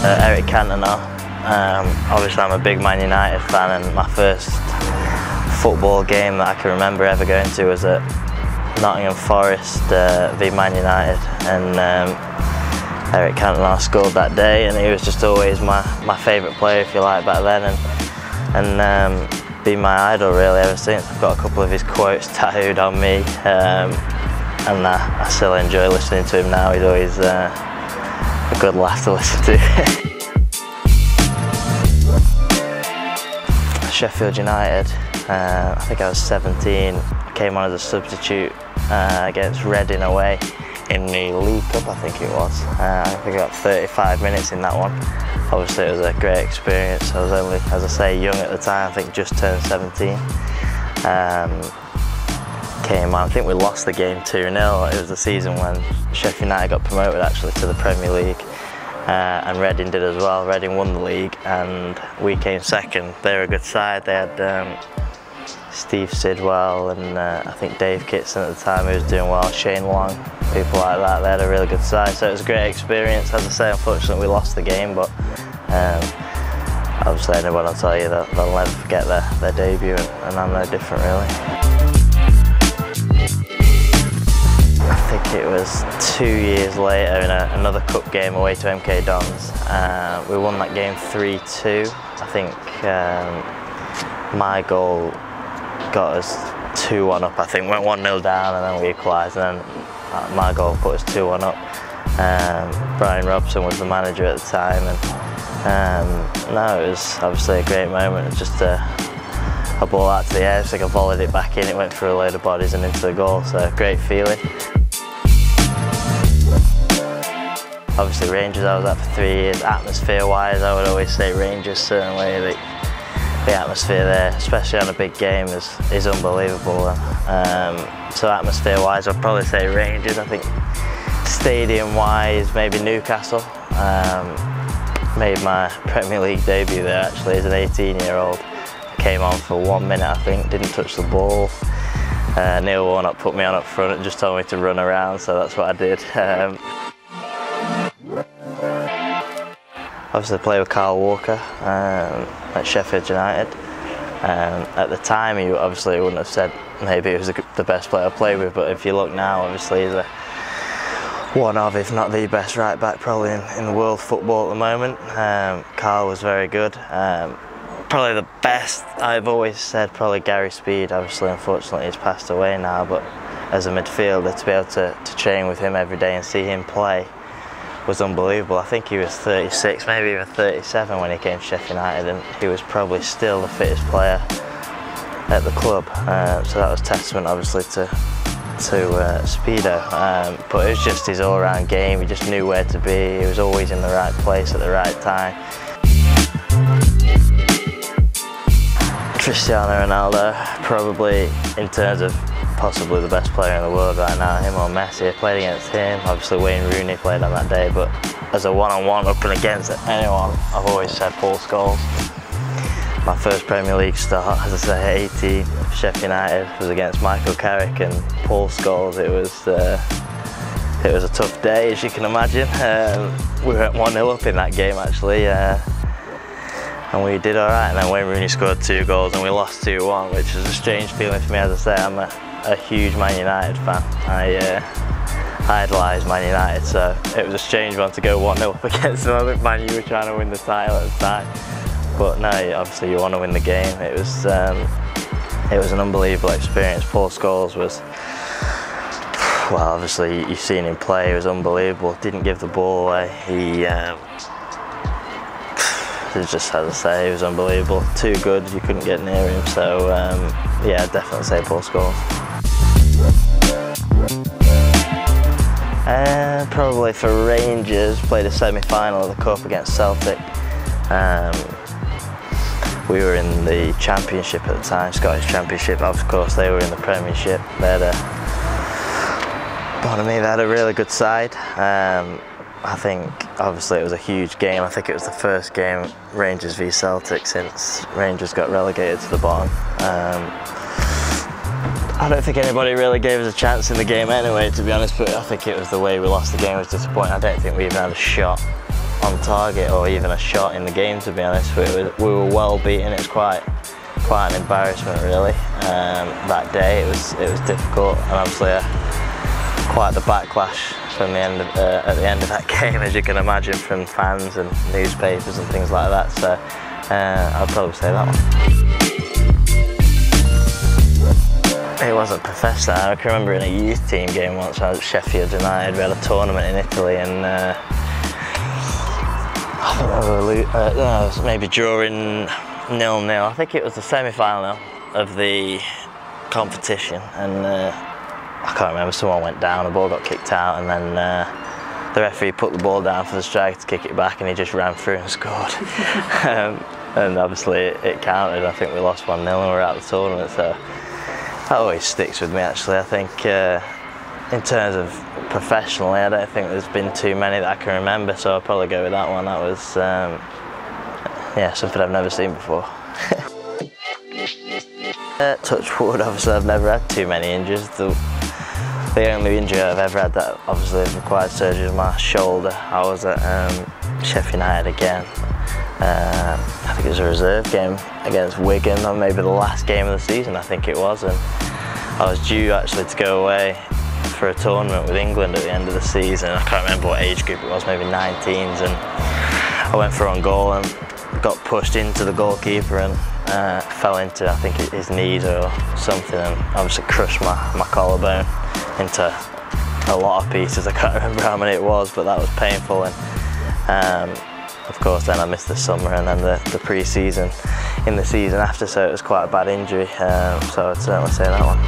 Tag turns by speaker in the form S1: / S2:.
S1: Eric Cantona. Obviously I'm a big Man United fan, and my first football game that I can remember ever going to was at Nottingham Forest v Man United, and Eric Cantona scored that day, and he was just always my favourite player, if you like, back then, and been my idol really ever since. I've got a couple of his quotes tattooed on me, and I still enjoy listening to him now. He's always a good laugh to listen to. Sheffield United, I think I was 17, came on as a substitute against Reading away in the League Cup, I think it was. I think I got 35 minutes in that one. Obviously it was a great experience. I was only, as I say, young at the time, I think just turned 17. Came on, I think we lost the game 2-0. It was the season when Sheffield United got promoted actually to the Premier League. And Reading did as well. Reading won the league and we came second. They were a good side. They had Steve Sidwell and I think Dave Kitson at the time, who was doing well, Shane Long, people like that. They had a really good side, so it was a great experience. As I say, unfortunately we lost the game, but obviously anyone will tell you that they'll never forget their debut, and I'm no different really. I think it was 2 years later in another cup game away to MK Dons. We won that game 3-2. I think my goal got us 2-1 up. I think went 1-0 down and then we equalised, and then my goal put us 2-1 up. Brian Robson was the manager at the time, and no, it was obviously a great moment. It was just a ball out to the air, so I volleyed it back in. It went through a load of bodies and into the goal, so great feeling. Obviously Rangers, I was at for 3 years. Atmosphere-wise, I would always say Rangers, certainly. The atmosphere there, especially on a big game, is unbelievable. So atmosphere-wise, I'd probably say Rangers. I think stadium-wise, maybe Newcastle. Made my Premier League debut there actually as an 18-year-old. Came on for 1 minute, I think, didn't touch the ball. Neil Warnock put me on up front and just told me to run around, so that's what I did. Obviously played with Carl Walker at Sheffield United. At the time he obviously wouldn't have said maybe he was the best player I played with, but if you look now, obviously he's one of, if not the best right back probably in world football at the moment. Carl was very good. Probably the best, I've always said, probably Gary Speed. Obviously unfortunately he's passed away now, but as a midfielder, to be able to train with him every day and see him play was unbelievable. I think he was 36, maybe even 37 when he came to Sheffield United, and he was probably still the fittest player at the club. So that was testament obviously to Speedo, but it was just his all-round game. He just knew where to be. He was always in the right place at the right time. Cristiano Ronaldo, probably in terms of possibly the best player in the world right now, him or Messi. I played against him. Obviously Wayne Rooney played on that day, but as a one-on-one up and against anyone, I've always said Paul Scholes. My first Premier League start, as I say, at 18, Sheffield United, was against Michael Carrick and Paul Scholes. It was a tough day, as you can imagine. We went 1-0 up in that game actually, and we did all right. And then Wayne Rooney scored 2 goals and we lost 2-1, which was a strange feeling for me. As I say, I'm a huge Man United fan. I idolise Man United, so it was a strange one to go 1-0 up against them. I think Man U were trying to win the title at the time, but no, obviously you want to win the game. It was an unbelievable experience. Paul Scholes was, well, obviously you've seen him play. He was unbelievable. Didn't give the ball away. He just, as I say, he was unbelievable. Too good, you couldn't get near him. So yeah, I'd definitely say Paul Scholes. Probably for Rangers, played a semi-final of the Cup against Celtic. We were in the Championship at the time, Scottish Championship. Of course, they were in the Premiership. They had a really good side. I think obviously it was a huge game. I think it was the first game Rangers v Celtic since Rangers got relegated to the bottom. I don't think anybody really gave us a chance in the game anyway, to be honest, but I think it was the way we lost the game was disappointing. I don't think we even had a shot on target or even a shot in the game, to be honest. We were well beaten. It's quite an embarrassment, really. That day it was difficult, and obviously quite the backlash from the end of, at the end of that game, as you can imagine, from fans and newspapers and things like that. So I'd probably say that one. It wasn't professional. I can remember in a youth team game once I was at Sheffield United. We had a tournament in Italy, and I think it was maybe drawing 0-0. I think it was the semi-final of the competition, and I can't remember, someone went down, the ball got kicked out, and then the referee put the ball down for the striker to kick it back, and he just ran through and scored. And obviously it counted. I think we lost 1-0 and we were out of the tournament, so that always sticks with me, actually. I think in terms of professionally, I don't think there's been too many that I can remember, so I'll probably go with that one. That was yeah, something I've never seen before. Touch wood, obviously I've never had too many injuries. The only injury I've ever had that obviously required surgery was my shoulder. I was at Sheffield United again. I think it was a reserve game against Wigan, or maybe the last game of the season, I think it was, and I was due actually to go away for a tournament with England at the end of the season. I can't remember what age group it was, maybe 19s, and I went for on goal and got pushed into the goalkeeper and fell into, I think, his knees or something, and obviously crushed my collarbone into a lot of pieces. I can't remember how many it was, but that was painful. And of course then I missed the summer and then the pre-season in the season after, so it was quite a bad injury, so I'd certainly say that one.